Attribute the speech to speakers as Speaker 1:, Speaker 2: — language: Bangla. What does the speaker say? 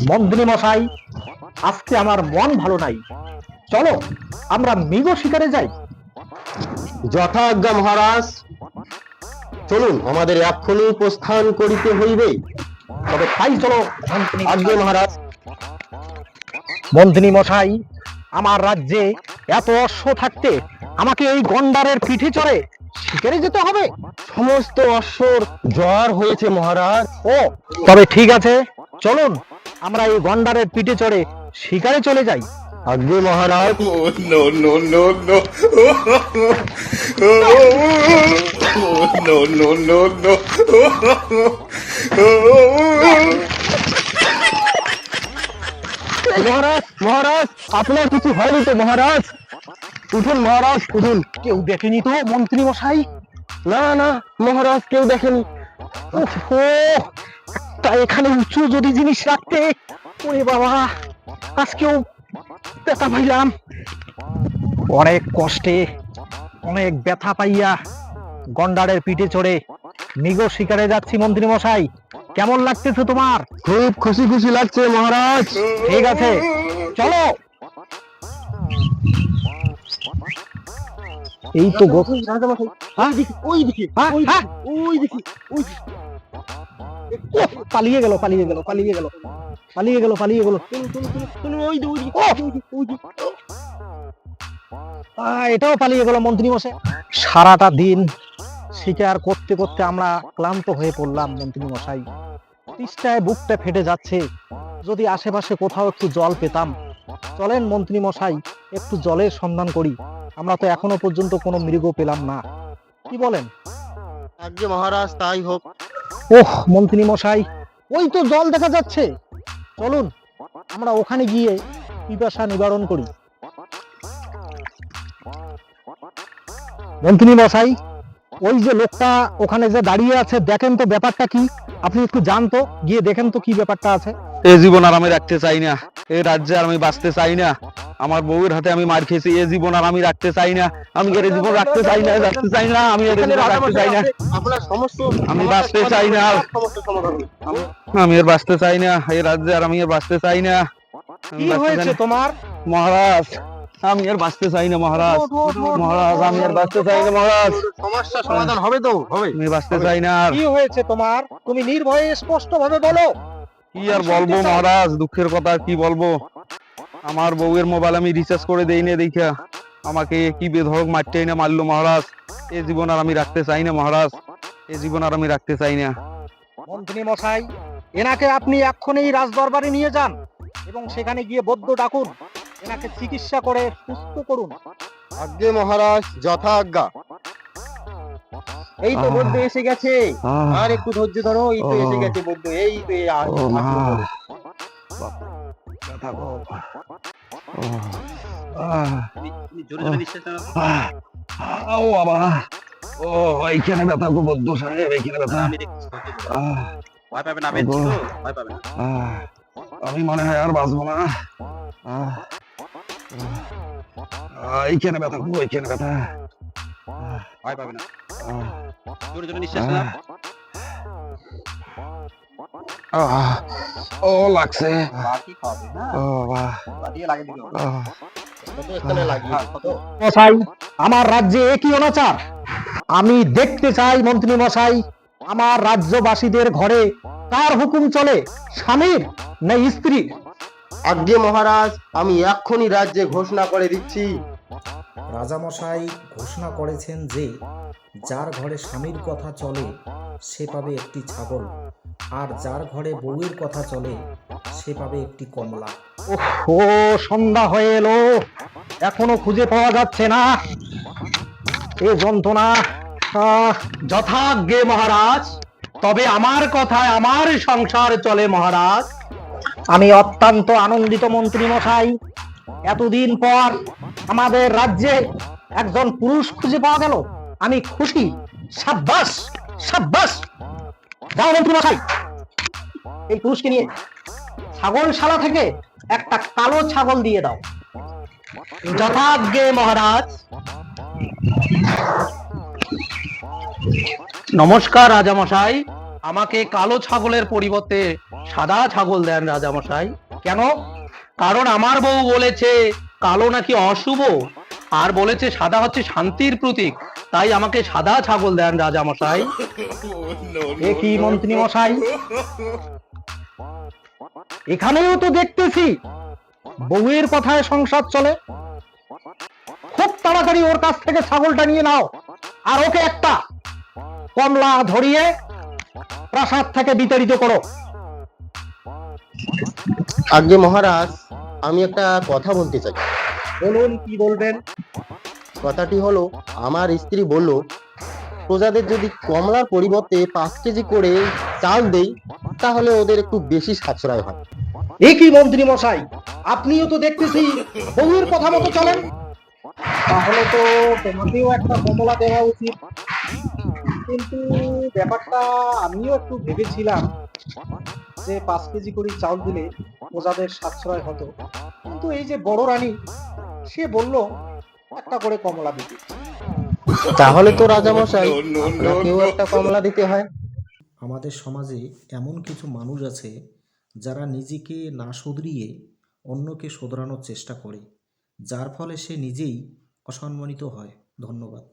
Speaker 1: মন্ত্রী মশাই, আজকে আমার মন ভালো নাই, চলো আমরা মৃগ শিকারে যাই।
Speaker 2: যথাজ্ঞা মহারাজ, চলুন, আমাদের এক্ষুনি প্রস্থান করিতে হইবে।
Speaker 1: তবে তাই চলো।
Speaker 2: আজ্ঞে মহারাজ।
Speaker 1: মন্ত্রী মশাই, আমার রাজ্যে এত অশ্ব থাকতে আমাকে এই গন্ডারের পিঠে চড়ে শিকারে যেতে হবে?
Speaker 2: সমস্ত অশ্বর জ্বর হয়েছে মহারাজ।
Speaker 1: ও, তবে ঠিক আছে, চলুন আমরা এই গন্ডারের পিঠে চড়ে শিকারে চলে যাই।
Speaker 2: আজ্ঞে মহারাজ।
Speaker 3: Oh no no no no! Oh no no no no!
Speaker 2: মহারাজ, মহারাজ, আপনার কিছু হয়নি তো মহারাজ? উঠুন মহারাজ, উঠুন।
Speaker 1: কেউ দেখেনি তো মন্ত্রী মশাই?
Speaker 2: না না মহারাজ, কেউ দেখেনি।
Speaker 1: ওহো, তা এখানে উঁচু যদি জিনিস রাখতে, ওরে বাবা, আজকেও ব্যথা পাইলাম। অনেক কষ্টে, অনেক ব্যথা পাইয়া গন্ডারের পিঠে চড়ে মৃগ শিকারে যাচ্ছি। মন্ত্রী মশাই, কেমন লাগতেছে তোমার?
Speaker 2: খুব খুশি খুশি লাগছে মহারাজ।
Speaker 1: ঠিক আছে, চলো। এই তো পালিয়ে গেল, পালিয়ে গেল, পালিয়ে গেল, পালিয়ে গেল, পালিয়ে গেল। এটাও পালিয়ে গেল মন্ত্রী মশাই। সারাটা দিন শিকার করতে করতে আমরা ক্লান্ত হয়ে পড়লাম মন্ত্রী মশাই। তৃষ্ণায় বুকটা ফেটে যাচ্ছে। যদি আশেপাশে কোথাও একটু জল পেতাম। চলেন মন্ত্রী মশাই, একটু জলের সন্ধান করি। আমরা তো এখনো পর্যন্ত কোনো মৃগ পেলাম না, কি বলেন?
Speaker 2: আজ্ঞে মহারাজ, তাই হোক।
Speaker 1: ওহ মন্ত্রী মশাই, ওই তো জল দেখা যাচ্ছে। চলুন আমরা ওখানে গিয়ে পিপাসা নিবারণ করি। মন্ত্রী মশাই, ওই যে লোকটা ওখানে যে দাঁড়িয়ে আছে, দেখেন তো ব্যাপারটা কি? আপনি একটু জানতো, গিয়ে দেখেন তো কি ব্যাপারটা আছে।
Speaker 4: এ জীবন আর আমি রাখতে চাই না, এই রাজ্যে আর আমি বাঁচতে চাই না। আমার বউয়ের হাতে আমি মার খেয়েছি, এ জীবন আর আমি রাখতে চাই না। আমি এর জীবন রাখতে চাই না, রাখতে চাই না, আমি এর জীবন রাখতে চাই না।
Speaker 2: আপনার সমস্ত
Speaker 4: আমি বাঁচতে চাই না, আমি এর বাঁচতে চাই না, এই রাজ্যে আর আমি এর বাঁচতে চাই না।
Speaker 1: কি হয়েছে তোমার?
Speaker 4: মহারাজ, আমি আর বাঁচতে চাই না মহারাজ। মহারাজ, আমি আর বাঁচতে চাই না মহারাজ।
Speaker 2: সমস্যা সমাধান হবে তো? হবে।
Speaker 4: আমি বাঁচতে চাই না আর।
Speaker 1: কি হয়েছে তোমার? তুমি নির্ভয়ে স্পষ্ট ভাবে বলো।
Speaker 4: কি আর বলবো মহারাজ, দুঃখের কথা কি বলবো। আমার বউয়ের মোবাইল আমি রিচার্জ করে দেই না দেখা আমাকে কি বেধড়ক মারতেই না মারলো মহারাজ। এই জীবন আর আমি রাখতে চাই না মহারাজ, এই জীবন আর আমি রাখতে চাই না।
Speaker 1: মন্ত্রী মশাই, এনাকে আপনি এক্ষুনি রাজদরবারে নিয়ে যান এবং সেখানে গিয়ে বৈদ্য ডাকুন, এনাকে চিকিৎসা করে সুস্থ করুন।
Speaker 2: আজ্ঞে মহারাজ, যথা আজ্ঞা। এই তো বৈদ্য এসে গেছে। আর একটু ধৈর্য ধরো, এই তো এসে গেছে বৈদ্য। এই তো
Speaker 4: ও বাবা, ও এইখানে ব্যথা গো বদ্ধ সাহেব, এইখানে ব্যথা।
Speaker 3: ভয় পাবে না, আমি আছি তো, ভয় পাবে না।
Speaker 4: আমি মনে হয় আর বাঁচবো না। এইখানে ব্যথা গো, এইখানে ব্যথা।
Speaker 3: ভয় পাবে না, জোরে জোরে নিঃশ্বাস নাও।
Speaker 4: ও লাগছে।
Speaker 3: বাকি খাবে না,
Speaker 4: ও বাহ,
Speaker 3: বাটিয়ে লাগিয়ে দিও।
Speaker 2: কত এখানে লাগিয়ে কত।
Speaker 1: মশাই, আমার রাজ্যে একই অনাচার। আমি দেখতে চাই মন্ত্রী মশাই, আমার রাজ্যবাসীদের ঘরে কার হুকুম চলে, স্বামীর না স্ত্রীর?
Speaker 2: আজ্ঞে মহারাজ, আমি এক্ষুনি রাজ্যে ঘোষণা করে দিচ্ছি।
Speaker 5: রাজামশাই ঘোষণা করেছেন যে যার ঘরে স্বামীর কথা চলে সে পাবে একটি ছাগল, আর যার ঘরে বউয়ের কথা চলে সে পাবে একটি কমলা।
Speaker 1: ও সন্ধ্যা হয়ে এলো, এখনো খুঁজে পাওয়া যাচ্ছে না। এ যন্ত্রণা। যথাজ্ঞে মহারাজ, তবে আমার কথায় আমার সংসার চলে মহারাজ। আমি অত্যন্ত আনন্দিত মন্ত্রী মশাই, এতদিন পর আমাদের রাজ্যে একজন পুরুষ খুঁজে পাওয়া গেল। আমি খুশি। সাব্বাস, সাব্বাস। যাও মন্ত্রী মশাই, এই পুরুষকে নিয়ে ছাগলশালা থেকে একটা কালো ছাগল দিয়ে দাও। যথাজ্ঞে মহারাজ। নমস্কার রাজামশাই, আমাকে কালো ছাগলের পরিবর্তে সাদা ছাগল দেন রাজামশাই। কেন? কারণ আমার বউ বলেছে কালো নাকি অশুভ, আর বলেছে সাদা হচ্ছে শান্তির প্রতীক, তাই আমাকে সাদা ছাগল দেন রাজামশাই। এ কি মন্ত্রী মশাই, এখানেও তো দেখতেছি বউয়ের কথায় সংসার চলে। খুব তাড়াতাড়ি ওর কাছ থেকে ছাগলটা নিয়ে নাও, আর ওকে একটা কমলা ধরিয়ে প্রাসাদ থেকে বিতাড়িত করো।
Speaker 2: আজ্ঞে মহারাজ, আমি একটা কথা বলতে চাই।
Speaker 1: বলুন, কি বলবেন?
Speaker 2: কথাটি হলো, আমার স্ত্রী বলল প্রজাদের যদি কমলার পরিবর্তে 5 কেজি করে চাল দেই তাহলে ওদের একটু বেশি সাশ্রয় হয়।
Speaker 1: এ কি মন্ত্রী মশাই, আপনিও তো দেখতেছি বউয়ের কথা মতো চলেন। তাহলে তো তোমাকেও একটা কমলা দেওয়া উচিত। কিন্তু ব্যাপারটা আমিও একটু ভেবেছিলাম যে 5 কেজি করে চাউল দিলে প্রজাদের সাশ্রয় হতো, কিন্তু এই যে বড় রানী, সে বলল একটা করে কমলা দিতে।
Speaker 2: তাহলে তো রাজামশাই আপনাকেও একটা কমলা দিতে হয়।
Speaker 5: আমাদের সমাজে এমন কিছু মানুষ আছে যারা নিজেকে না শুধরিয়ে অন্যকে শোধরানোর চেষ্টা করে, যার ফলে সে নিজেই অসম্মানিত হয়। ধন্যবাদ।